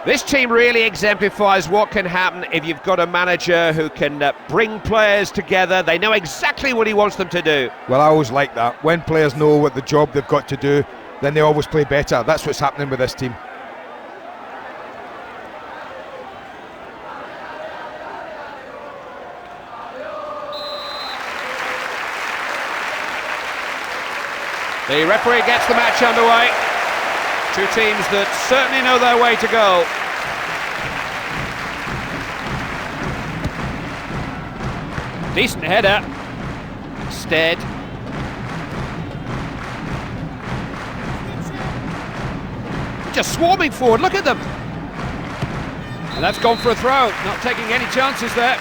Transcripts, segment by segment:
This team really exemplifies what can happen if you've got a manager who can bring players together. They know exactly what he wants them to do. Well, I always like that. When players know what the job they've got to do, then they always play better. That's what's happening with this team. The referee gets the match underway. Two teams that certainly know their way to goal. Decent header. Instead. Just swarming forward, look at them. And that's gone for a throw, not taking any chances there.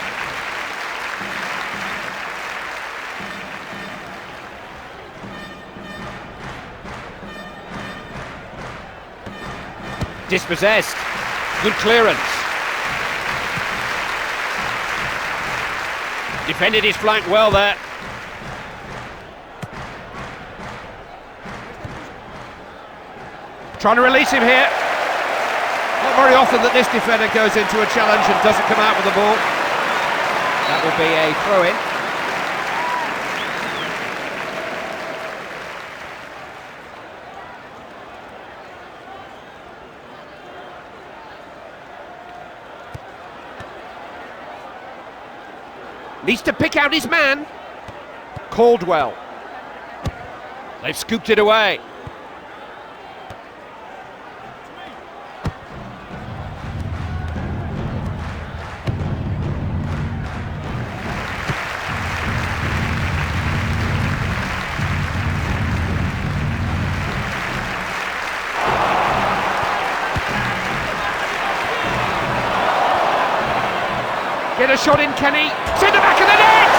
Dispossessed. Good clearance. Defended his flank well there. Trying to release him here. Not very often that this defender goes into a challenge and doesn't come out with the ball. That will be a throw-in. Needs to pick out his man. Caldwell. They've scooped it away. Get a shot in, Kenny. It's in the back of the net!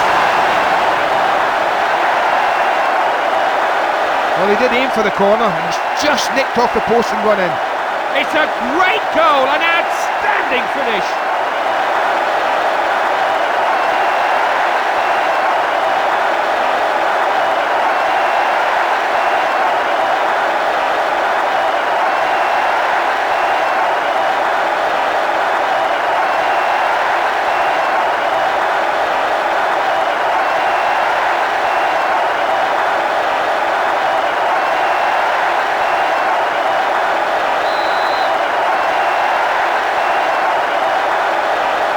Well, he did aim for the corner. He's just nicked off the post and gone in. It's a great goal, an outstanding finish.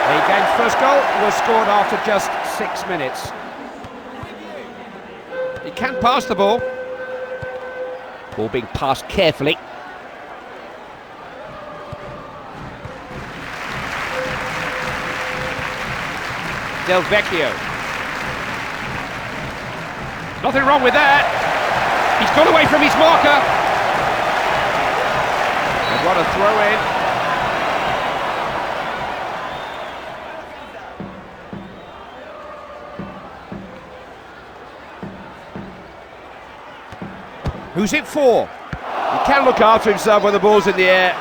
The game's first goal was scored after just 6 minutes. He can pass the ball. Ball being passed carefully. Del Vecchio. Nothing wrong with that. He's got away from his marker. And what a throw in. Who's it for? He can look after himself when the ball's in the air.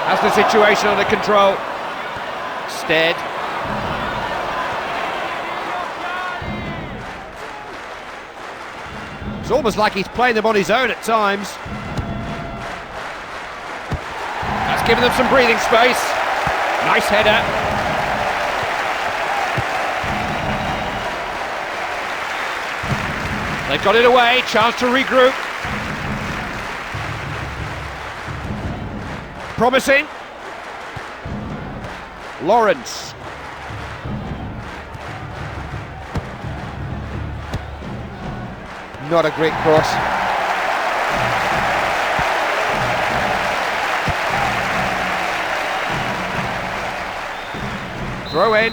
Has the situation under control. Stead. It's almost like he's playing them on his own at times. That's given them some breathing space. Nice header. They've got it away, chance to regroup. Promising. Lawrence. Not a great cross. Throw in.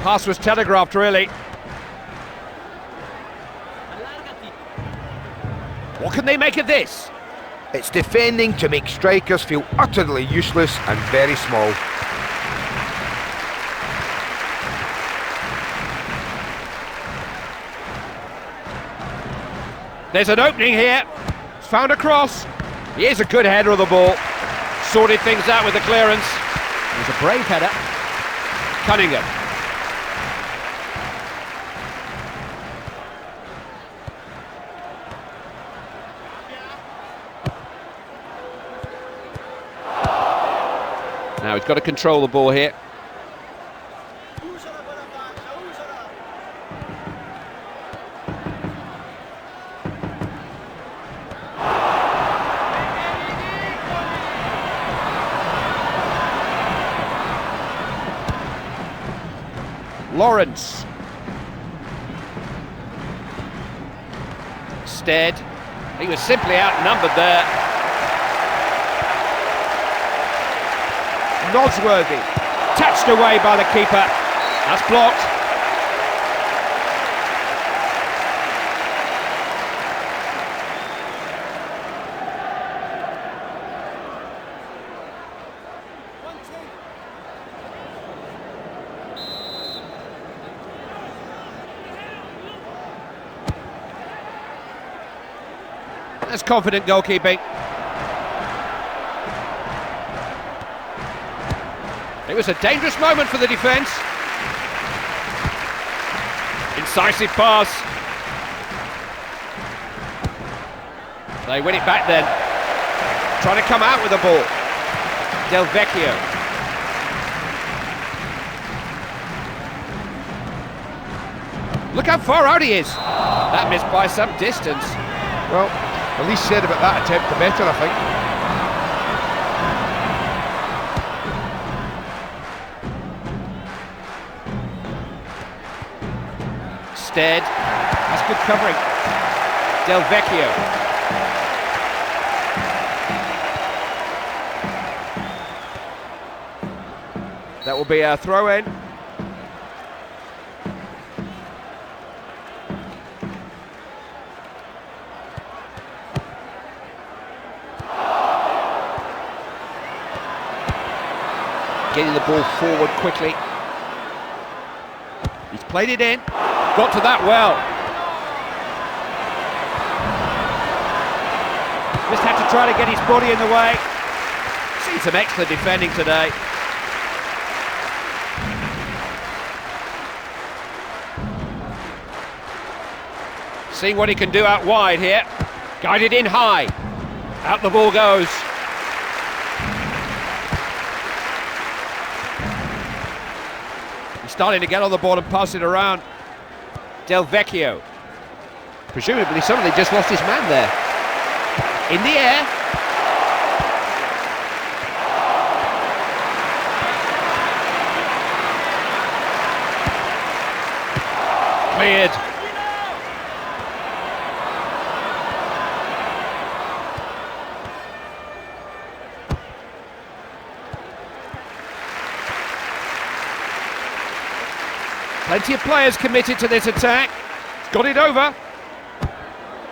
Pass was telegraphed, really. What can they make of this? It's defending to make strikers feel utterly useless and very small. There's an opening here. He's found a cross. He is a good header of the ball. Sorted things out with the clearance. It was a brave header. Cunningham. Now he's got to control the ball here. Lawrence. Stead. He was simply outnumbered there. Nosworthy. Touched away by the keeper. That's blocked. That's confident goalkeeping. It was a dangerous moment for the defence. Incisive pass. They win it back then. Trying to come out with the ball. Del Vecchio. Look how far out he is. That missed by some distance. Well, the least said about that attempt, the better, I think. Stead. That's good covering. Del Vecchio. That will be a throw-in. Getting the ball forward quickly. He's played it in. Got to that well. Just had to try to get his body in the way. Seen some excellent defending today. Seeing what he can do out wide here. Guided in high. Out the ball goes. He's starting to get on the ball and pass it around. Del Vecchio. Presumably somebody just lost his man there. In the air. Cleared. Plenty of players committed to this attack. Got it over.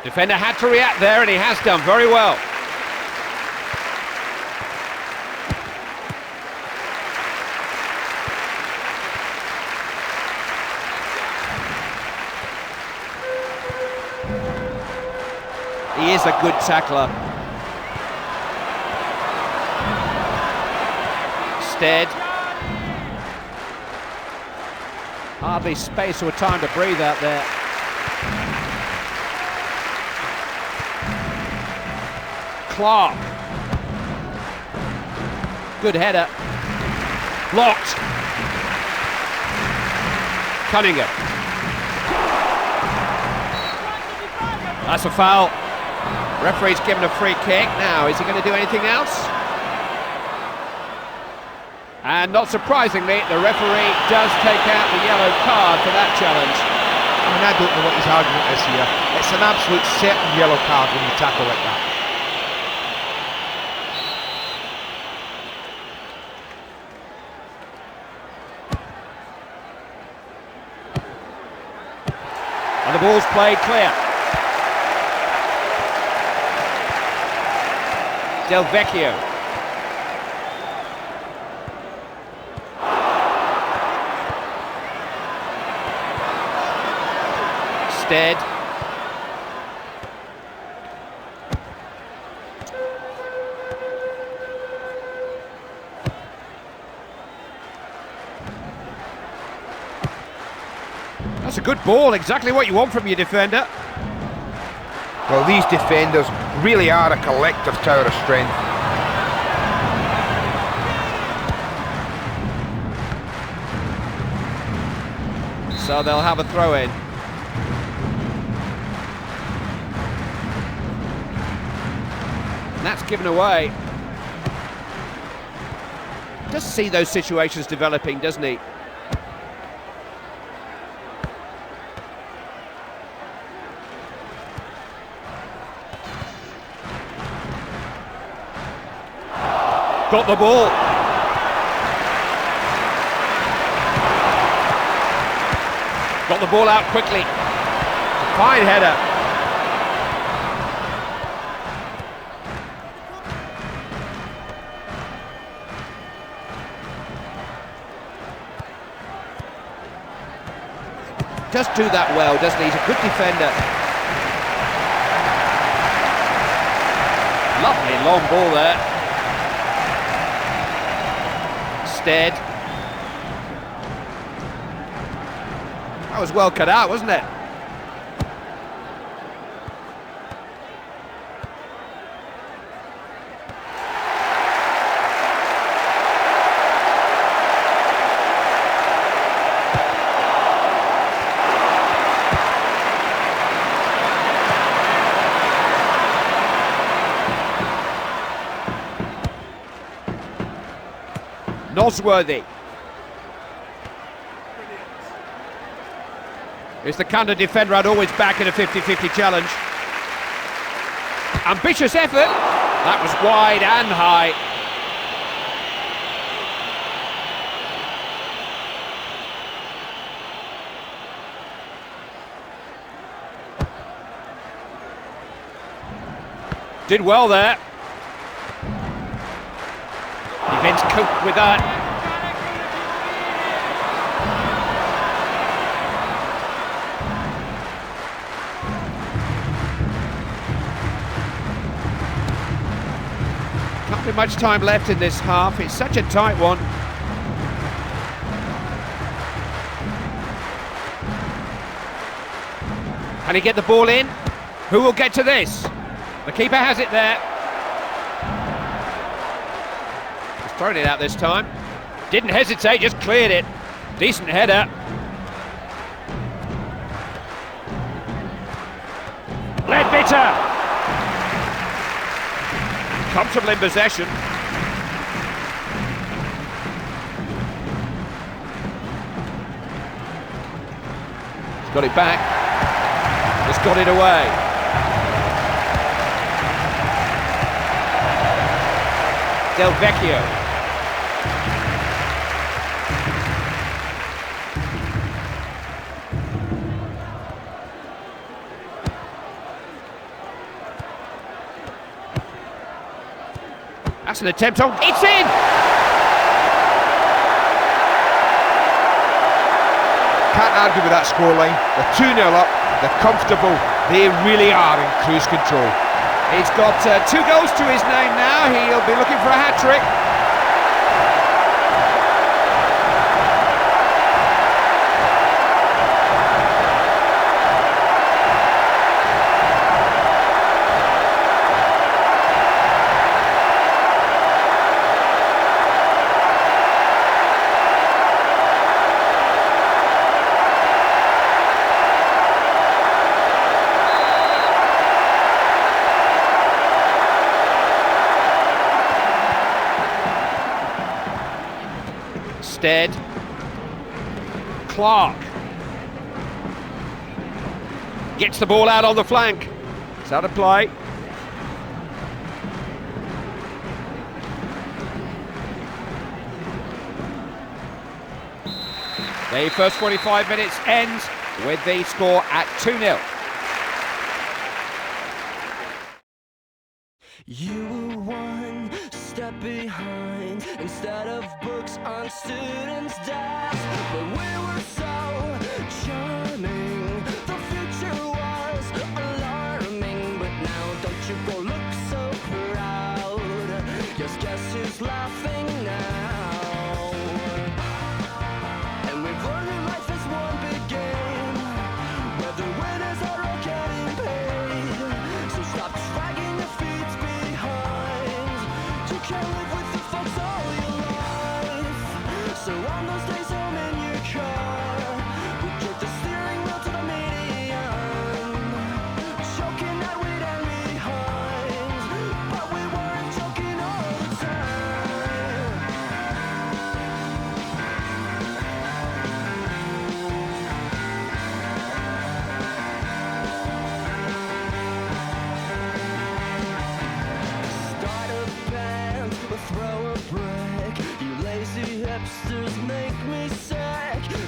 Defender had to react there, and he has done very well. He is a good tackler. Stead. Hardly space or time to breathe out there. Clark. Good header. Blocked. Cunningham. That's a foul. Referee's given a free kick. Now, is he going to do anything else? And not surprisingly, the referee does take out the yellow card for that challenge. I mean, I don't know what his argument is here. It's an absolute certain yellow card when you tackle like that. And the ball's played clear. Del Vecchio. Stead. That's a good ball, exactly what you want from your defender. Well, these defenders really are a collective tower of strength. So they'll have a throw in. And that's given away. Does see those situations developing, doesn't he? Got the ball. Got the ball out quickly. Fine header. Does do that well, doesn't he? He's a good defender. Lovely long ball there. Stead. That was well cut out, wasn't it? Nosworthy. It's the kind of defender I'd always back in a 50-50 challenge. Ambitious effort. That was wide and high. Did well there. Defence coped with that. Can't be much time left in this half. It's such a tight one. Can he get the ball in? Who will get to this? The keeper has it there. He's thrown it out this time. Didn't hesitate, just cleared it. Decent header. Ledbetter. Comfortable in possession. He's got it back. Just got it away. Del Vecchio. That's an attempt on. It's in! Can't argue with that scoreline. They're 2-0 up, they're comfortable, they really are in cruise control. He's got 2 goals to his name now. He'll be looking for a hat-trick. Stead. Clark gets the ball out on the flank. It's out of play. The first 45 minutes ends with the score at 2-0. You were one step behind instead of books on students' desks, but we were so charming. The future was alarming, but now don't you go look so proud. Yes, guess who's laughing now? And we've learned that life is one big game, where the winners are all getting paid. So stop dragging your feet behind. You can't live with the folks all your life. So on those days home in your car, we get the hipsters make me sick.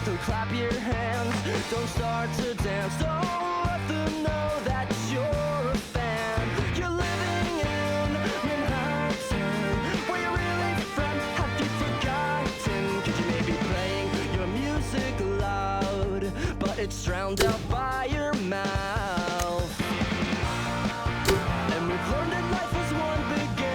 Don't clap your hands, don't start to dance. Don't let them know that you're a fan. You're living in Manhattan. Where you're really from, have you forgotten? Could you maybe playing your music loud, but it's drowned out by your mouth. And we've learned that life is one big game.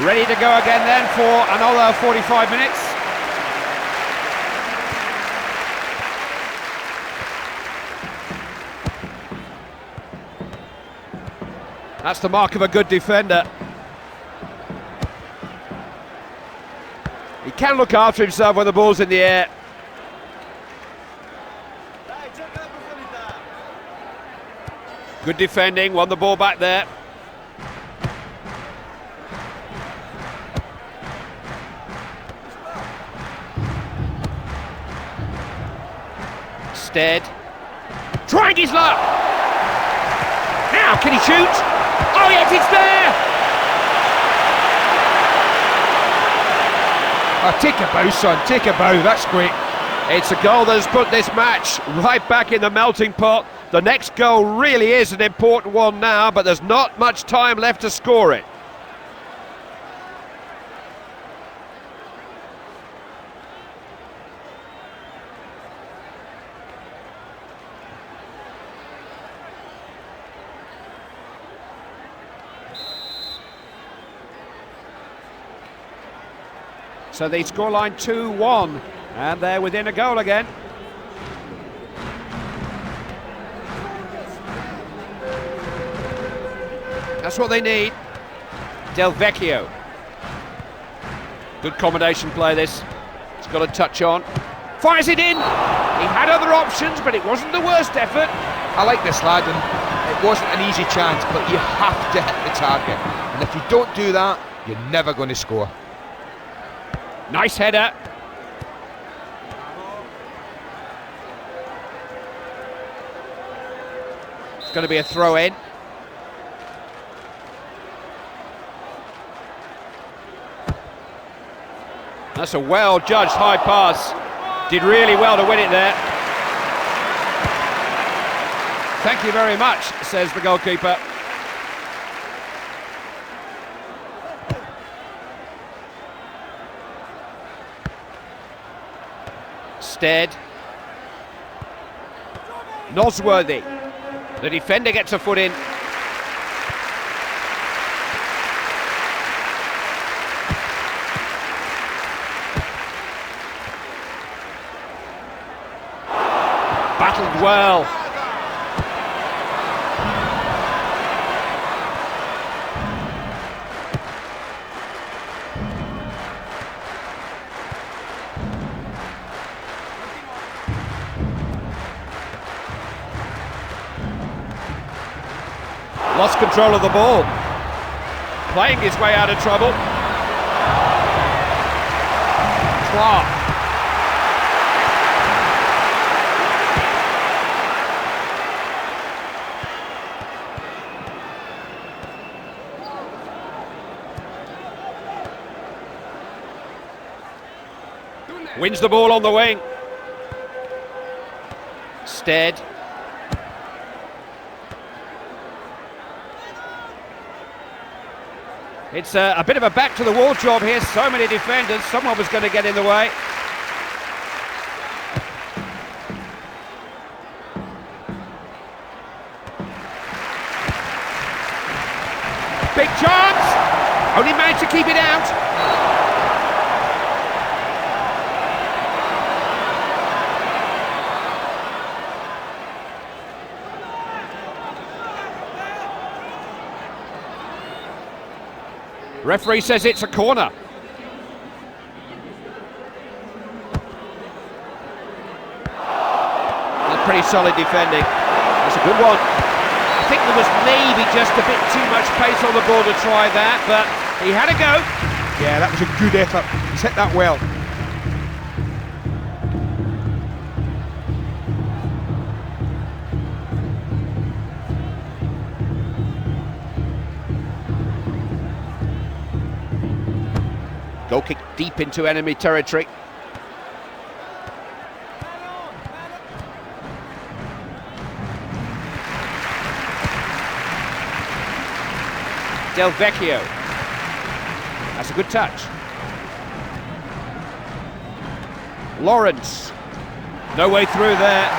Ready to go again then for another 45 minutes. That's the mark of a good defender. He can look after himself when the ball's in the air. Good defending, won the ball back there. Stead, trying his luck. Now, can he shoot? Oh yes, it's there! Oh, take a bow, son, take a bow, that's great. It's a goal that has put this match right back in the melting pot. The next goal really is an important one now, but there's not much time left to score it. So the scoreline 2-1, and they're within a goal again. That's what they need. Del Vecchio. Good combination play this. He's got a touch on. Fires it in! He had other options, but it wasn't the worst effort. I like this lad, and it wasn't an easy chance, but you have to hit the target. And if you don't do that, you're never going to score. Nice header. It's going to be a throw in. That's a well-judged high pass. Did really well to win it there. Thank you very much, says the goalkeeper. Stead. Nosworthy. The defender gets a foot in. Battled well. Lost control of the ball. Playing his way out of trouble. Clark. Wins the ball on the wing. Stead. It's a bit of a back-to-the-wall job here. So many defenders. Someone was going to get in the way. Big chance! Only managed to keep it out. Referee says it's a corner. That's pretty solid defending. That's a good one. I think there was maybe just a bit too much pace on the ball to try that, but he had a go. Yeah, that was a good effort. He's hit that well. Goal kick deep into enemy territory. Del Vecchio. That's a good touch. Lawrence. No way through there.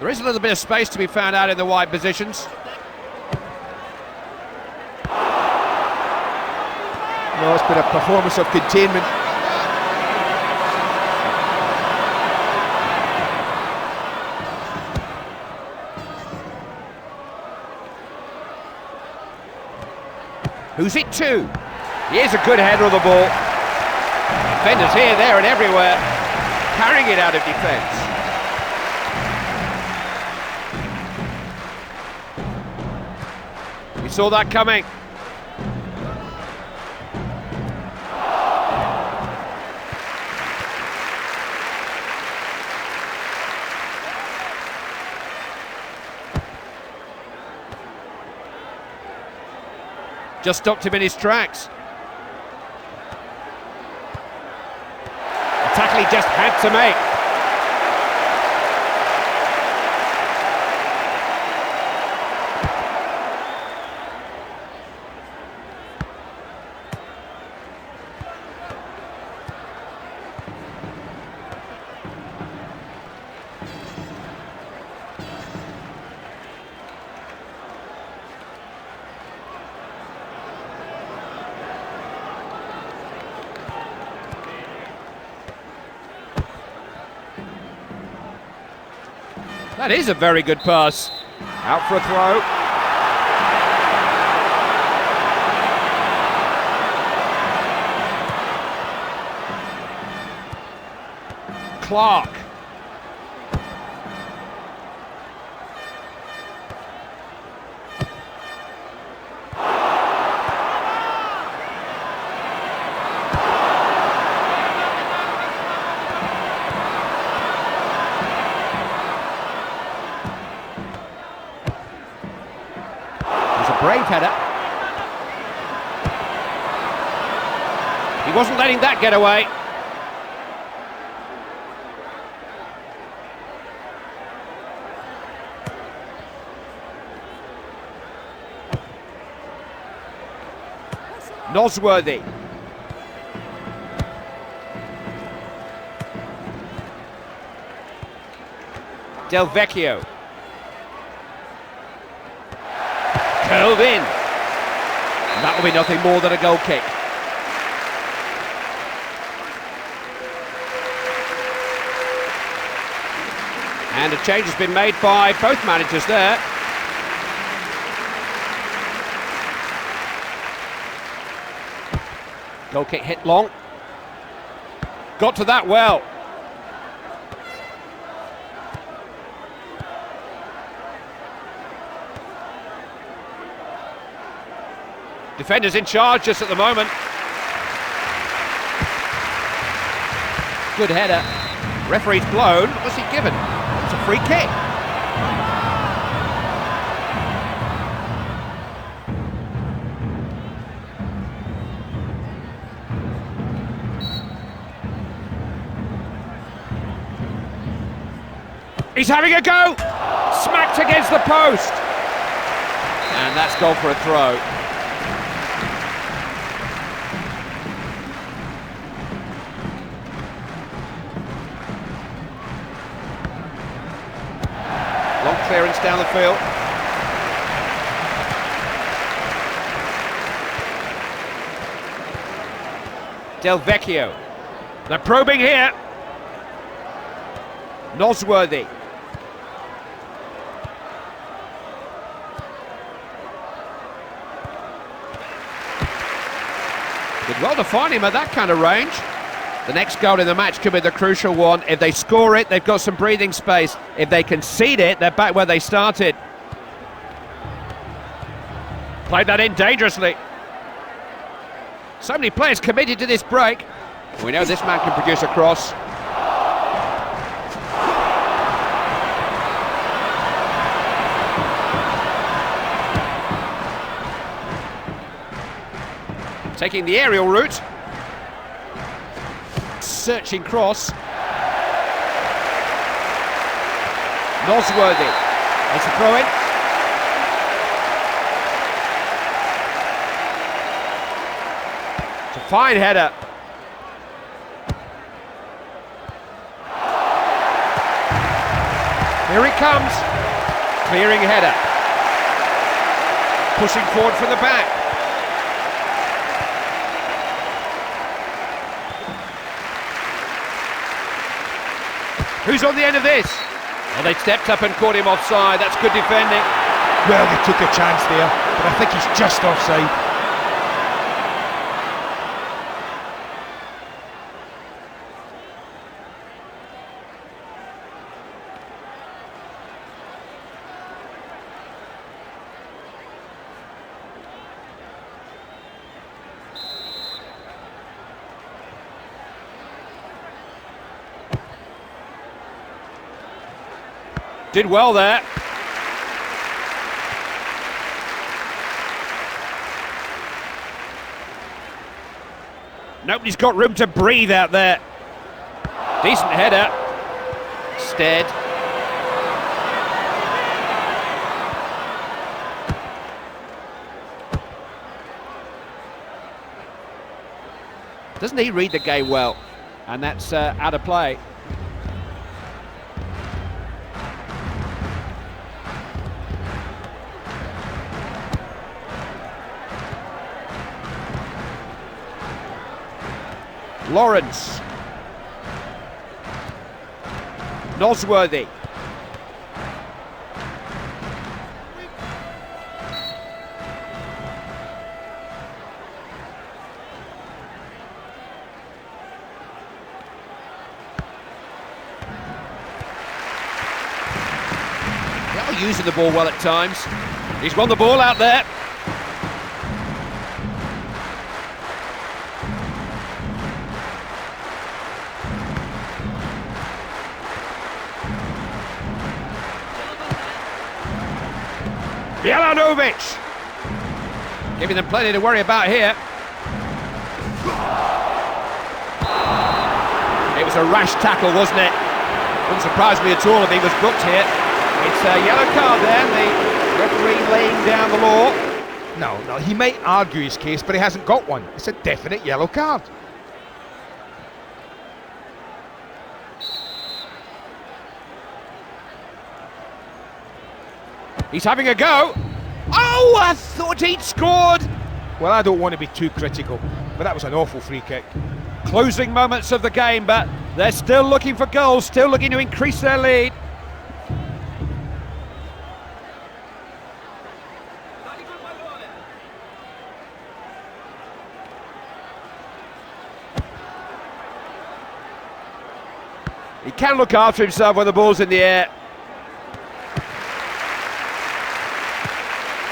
There is a little bit of space to be found out in the wide positions. No, it's been a performance of containment. Who's it to? Here's a good header of the ball. Defenders here, there and everywhere, carrying it out of defence. We saw that coming. Just stopped him in his tracks. A tackle he just had to make. That is a very good pass. Out for a throw. Clark. Brave header. He wasn't letting that get away. Nosworthy. Del Vecchio. Curled in. And that will be nothing more than a goal kick. And a change has been made by both managers there. Goal kick hit long. Got to that well. Defenders in charge just at the moment. Good header. Referee's blown. What's he given? It's a free kick. He's having a go. Smacked against the post. And that's gone for a throw. Long clearance down the field. Del Vecchio. They're probing here. Nosworthy. Did well to find him at that kind of range. The next goal in the match could be the crucial one. If they score it, they've got some breathing space. If they concede it, they're back where they started. Played that in dangerously. So many players committed to this break. We know this man can produce a cross. Taking the aerial route. Searching cross. Nosworthy. It's a throw in. It's a fine header. Here he comes. Clearing header. Pushing forward from the back. Who's on the end of this? Well, they stepped up and caught him offside. That's good defending. Well, they took a chance there, but I think he's just offside. Did well there. Nobody's got room to breathe out there. Decent header. Stead. Doesn't he read the game well? And that's out of play. Lawrence. Nosworthy. They are using the ball well at times. He's won the ball out there. Jelanovic, giving them plenty to worry about here. It was a rash tackle, wasn't it? Wouldn't surprise me at all if he was booked here. It's a yellow card then, the referee laying down the law. No, he might argue his case, but he hasn't got one. It's a definite yellow card. He's having a go. Oh, I thought he'd scored. Well, I don't want to be too critical, but that was an awful free kick. Closing moments of the game, but they're still looking for goals, still looking to increase their lead. He can look after himself when the ball's in the air.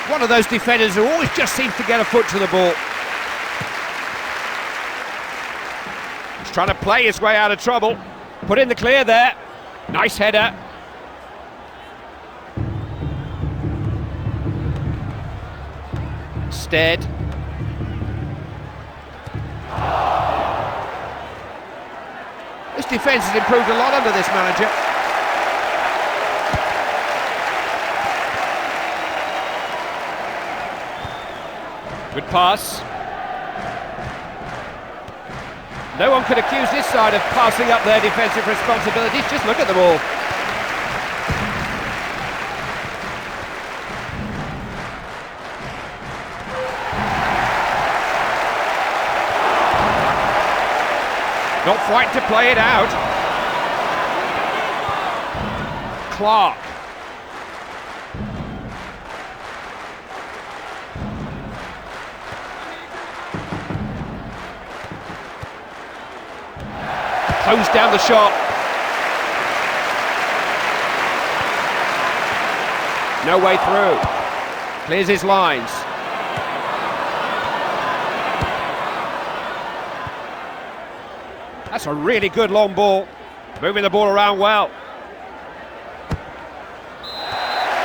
One of those defenders who always just seems to get a foot to the ball. He's trying to play his way out of trouble. Put in the clear there. Nice header. Stead. This defence has improved a lot under this manager. Good pass. No one could accuse this side of passing up their defensive responsibilities. Just look at the ball. Not quite to play it out. Clark. Closed down the shot. No way through. Clears his lines. That's a really good long ball. Moving the ball around well.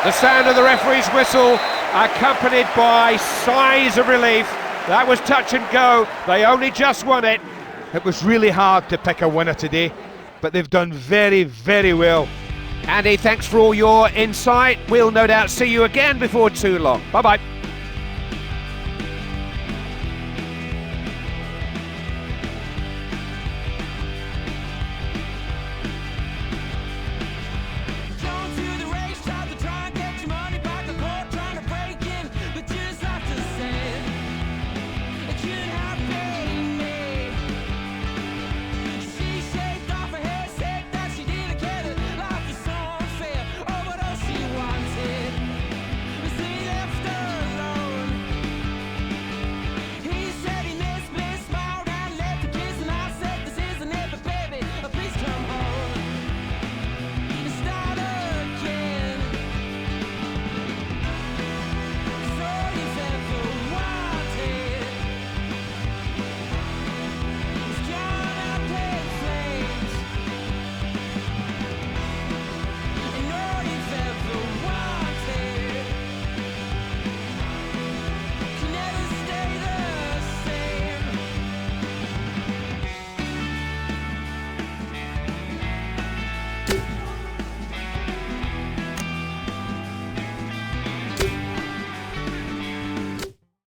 The sound of the referee's whistle, accompanied by sighs of relief. That was touch and go. They only just won it. It was really hard to pick a winner today, but they've done very, very well. Andy, thanks for all your insight. We'll no doubt see you again before too long. Bye-bye.